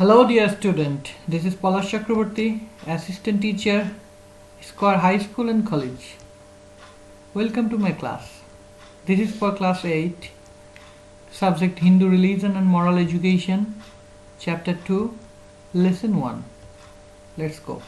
Hello dear student, this is Palash Chakraborty, assistant teacher, Square High School and College. Welcome to my class. This is for class 8, subject Hindu Religion and Moral Education, chapter 2, lesson 1. Let's go.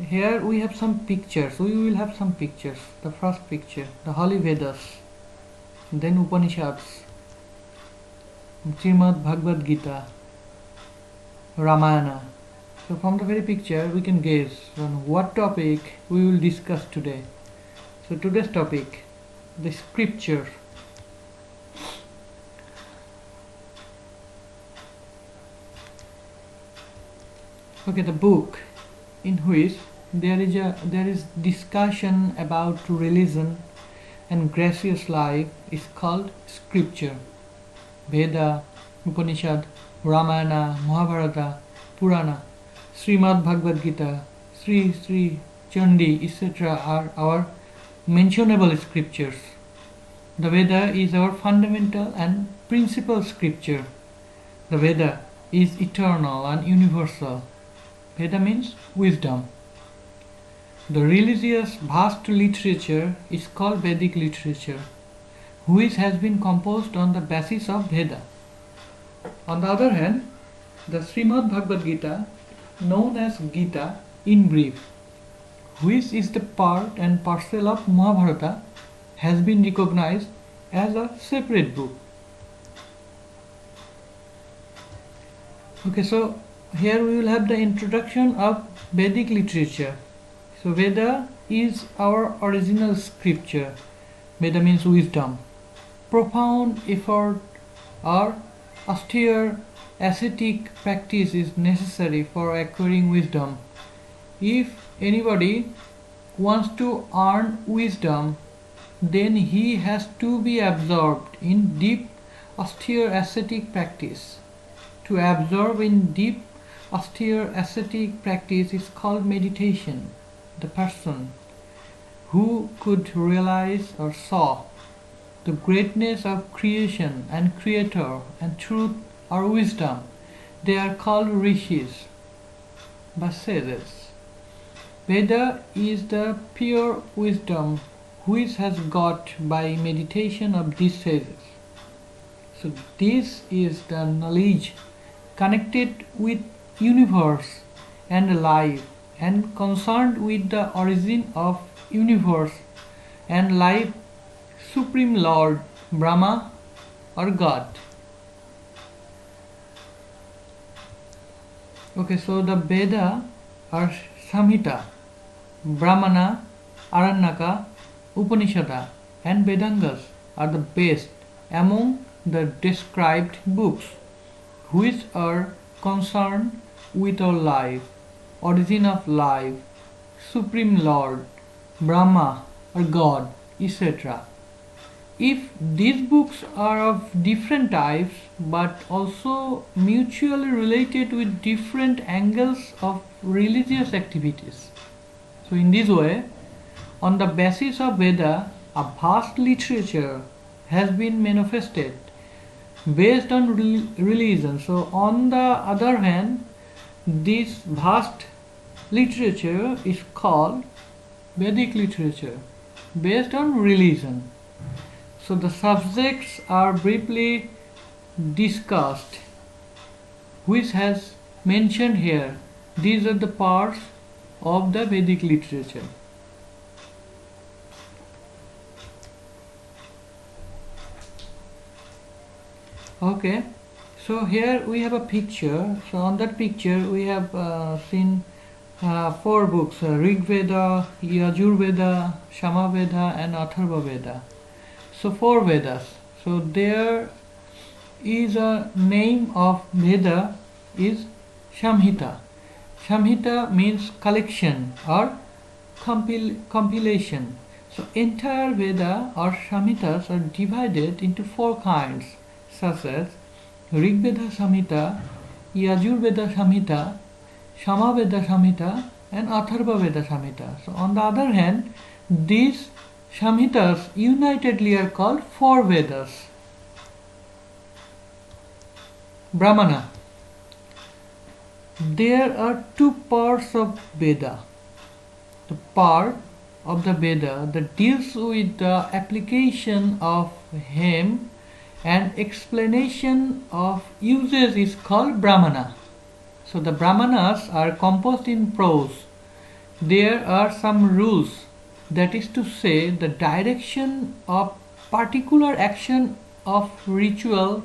Here we have some pictures. We will have some pictures. The first picture, the Holy Vedas, then Upanishads, Srimad Bhagavad Gita, Ramayana. So from the very picture we can guess on what topic we will discuss today. So today's topic, the scripture. Okay, the book in which there is discussion about religion and gracious life is called scripture. Veda, Upanishad, Ramayana, Mahabharata, Purana, Srimad Bhagavad Gita, Sri Chandi, etc. are our mentionable scriptures. The Veda is our fundamental and principal scripture. The Veda is eternal and universal. Veda means wisdom. The religious vast literature is called Vedic literature, which has been composed on the basis of Veda. On the other hand, the Srimad Bhagavad Gita, known as Gita in brief, which is the part and parcel of Mahabharata, has been recognized as a separate book. Okay, so here we will have the introduction of Vedic literature. So Veda is our original scripture. Veda means wisdom. Profound effort or austere ascetic practice is necessary for acquiring wisdom. If anybody wants to earn wisdom, then he has to be absorbed in deep austere ascetic practice. To absorb in deep austere ascetic practice is called meditation. The person who could realize or saw the greatness of creation and creator and truth or wisdom, they are called rishis, the sages. Veda is the pure wisdom which has got by meditation of these sages. So this is the knowledge connected with universe and life and concerned with the origin of universe and life, Supreme Lord, Brahma or God. Okay, so the Veda or Samhita, Brahmana, Aranyaka, Upanishada and Vedangas are the best among the described books which are concerned with our life, origin of life, Supreme Lord, Brahma or God, etc. If these books are of different types but also mutually related with different angles of religious activities. So in this way, on the basis of Veda, a vast literature has been manifested based on religion. So on the other hand, this vast literature is called Vedic literature based on religion. So the subjects are briefly discussed, which has mentioned here. These are the parts of the Vedic literature. Okay, so here we have a picture. So on that picture we have seen 4 books, Rig Veda, Yajur Veda, Shama Veda and Atharva Veda. So 4 Vedas. So there is a name of Veda is Samhita. Samhita means collection or compilation. So entire Veda or Samhitas are divided into 4 kinds, such as Rig Veda Samhita, Yajur Veda Samhita, Shama Veda Samhita and Atharva Veda Samhita. So on the other hand, these Samhitas unitedly are called 4 Vedas. Brahmana. There are two parts of Veda. The part of the Veda that deals with the application of hymn and explanation of uses is called Brahmana. So the Brahmanas are composed in prose. There are some rules, that is to say, the direction of particular action of ritual,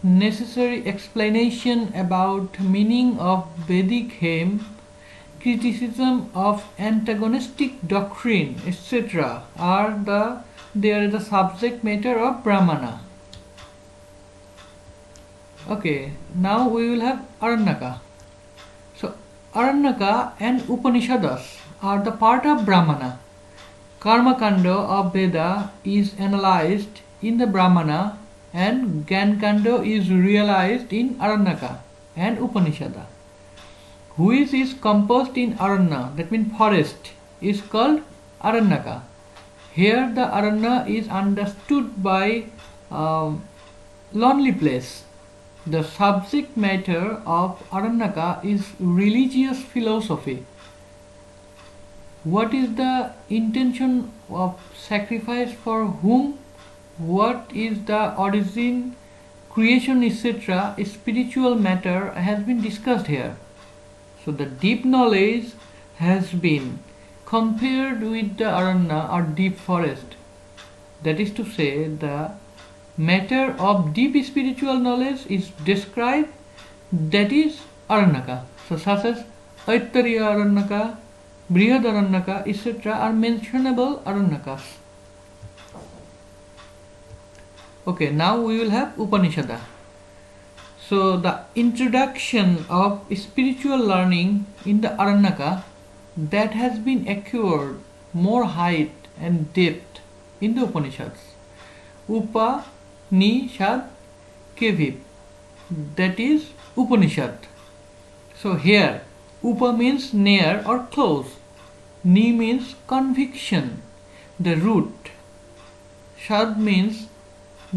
necessary explanation about meaning of Vedic hymn, criticism of antagonistic doctrine, etc. They are the subject matter of Brahmana. Okay, now we will have Aranyaka. So Aranyaka and Upanishads are the part of Brahmana. Karma Kanda of Veda is analyzed in the Brahmana and Gyan Kanda is realized in Aranyaka and Upanishada. Which is composed in Aranya, that means forest, is called Aranyaka. Here the Aranya is understood by lonely place. The subject matter of Aranyaka is religious philosophy. What is the intention of sacrifice for whom? What is the origin, creation, etc. Spiritual matter has been discussed here. So the deep knowledge has been compared with the Aranya or deep forest. That is to say, the matter of deep spiritual knowledge is described, that is Aranyaka. So such as Aittariya Aranyaka, Brihad Aranyaka, etc. are mentionable Aranyakas. Okay, now we will have Upanishada. So the introduction of spiritual learning in the Aranyaka, that has been acquired more height and depth in the Upanishads. Upanishad Keviv, that is Upanishad. So here Upa means near or close, Ni means conviction, the root, Shad means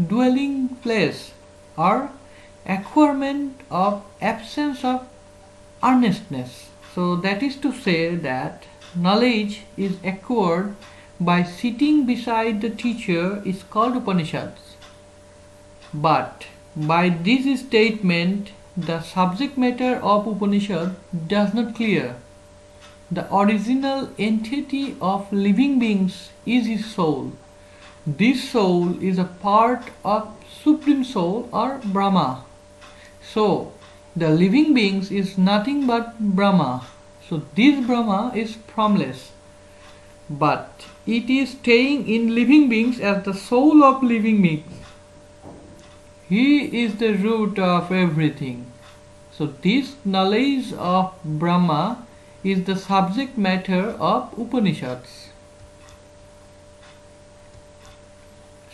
dwelling place or acquirement of absence of earnestness. So that is to say that knowledge is acquired by sitting beside the teacher is called Upanishads. But by this statement, the subject matter of Upanishad does not clear. The original entity of living beings is his soul. This soul is a part of Supreme Soul or Brahma. So the living beings is nothing but Brahma. So this Brahma is formless, but it is staying in living beings as the soul of living beings. He is the root of everything. So this knowledge of Brahma is the subject matter of Upanishads.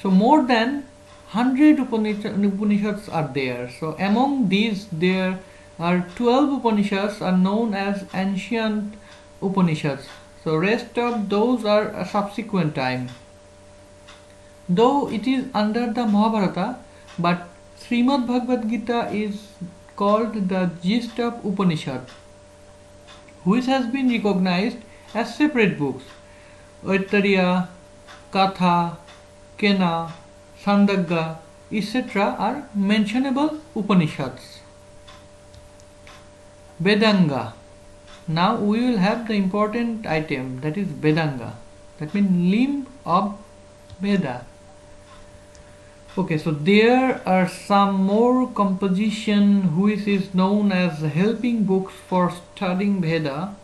So more than 100 Upanishads are there. So among these there are 12 Upanishads are known as ancient Upanishads. So rest of those are a subsequent time. Though it is under the Mahabharata, but Srimad Bhagavad Gita is called the gist of Upanishad, which has been recognized as separate books. Aittariya, Katha, Kena, Sandagga, etc. are mentionable Upanishads. Vedanga. Now we will have the important item, that is Vedanga. That means limb of Veda. Okay, so there are some more composition which is known as helping books for studying Veda.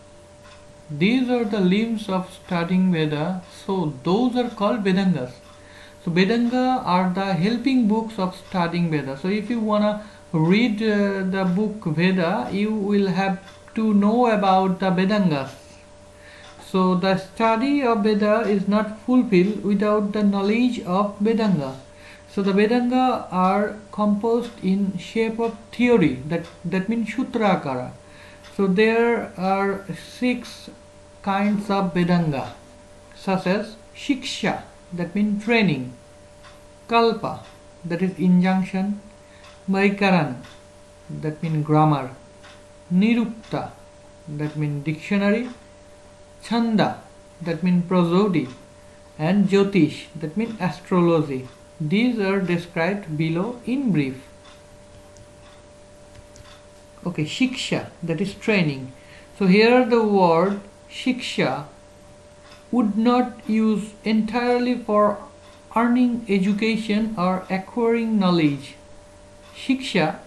These are the limbs of studying Veda. So those are called Vedangas. So Vedanga are the helping books of studying Veda. So if you wanna read the book Veda, you will have to know about the Vedangas. So the study of Veda is not fulfilled without the knowledge of Vedanga. So the Vedanga are composed in shape of theory, that means Sutrakara. So there are 6 kinds of Vedanga, such as Shiksha, that means training, Kalpa, that is injunction, Vaikaran, that means grammar. Nirukta, that means dictionary. Chanda, that means prosody. And Jyotish, that means astrology. These are described below in brief. Okay, Shiksha, that is training. So here the word Shiksha would not use entirely for earning education or acquiring knowledge. Shiksha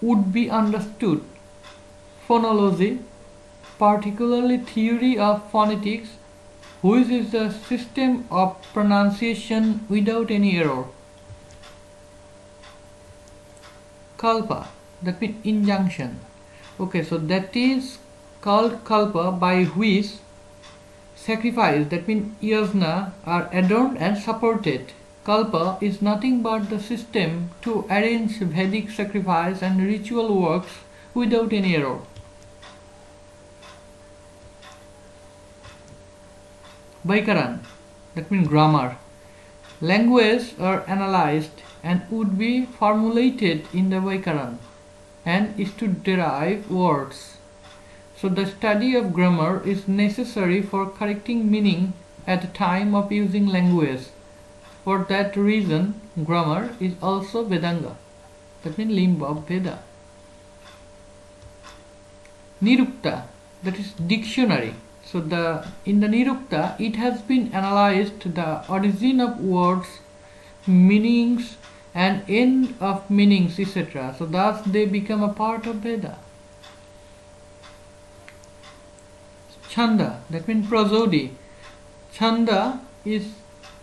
would be understood phonology, particularly theory of phonetics, which is the system of pronunciation without any error. Kalpa, that means injunction. Okay, so that is called kalpa, by which sacrifice, that means yajna, are adorned and supported. Kalpa is nothing but the system to arrange Vedic sacrifice and ritual works without any error. Vaikaran, that means grammar. Language are analyzed and would be formulated in the Vaikaran and is to derive words. So the study of grammar is necessary for correcting meaning at the time of using language. For that reason, grammar is also Vedanga, that means limb of Veda. Nirukta, that is dictionary. So in the Nirukta, it has been analyzed the origin of words, meanings and end of meanings, etc. So thus they become a part of Veda. Chanda, that means prosody. Chanda is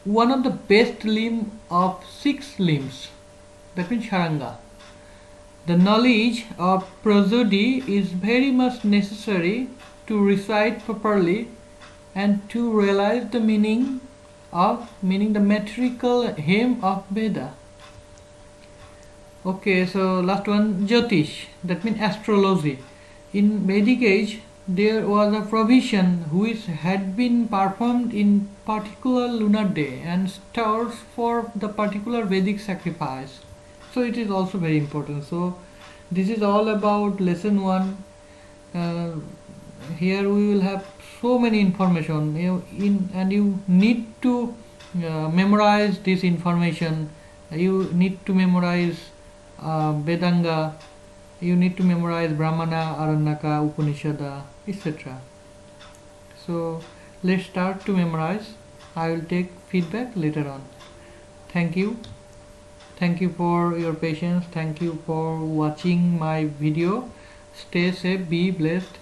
one of the best limb of 6 limbs, that means Charanga. The knowledge of prosody is very much necessary to recite properly and to realize the meaning the metrical hymn of Veda. Okay, so last one, Jyotish, that means astrology. In Vedic age, there was a provision which had been performed in particular lunar day and stars for the particular Vedic sacrifice. So it is also very important. So this is all about lesson 1. Here we will have so many information and you need to memorize this information. You need to memorize Vedanga, you need to memorize Brahmana, Aranyaka, Upanishada, etc. So let's start to memorize. I will take feedback later on. Thank you. Thank you for your patience. Thank you for watching my video. Stay safe, be blessed.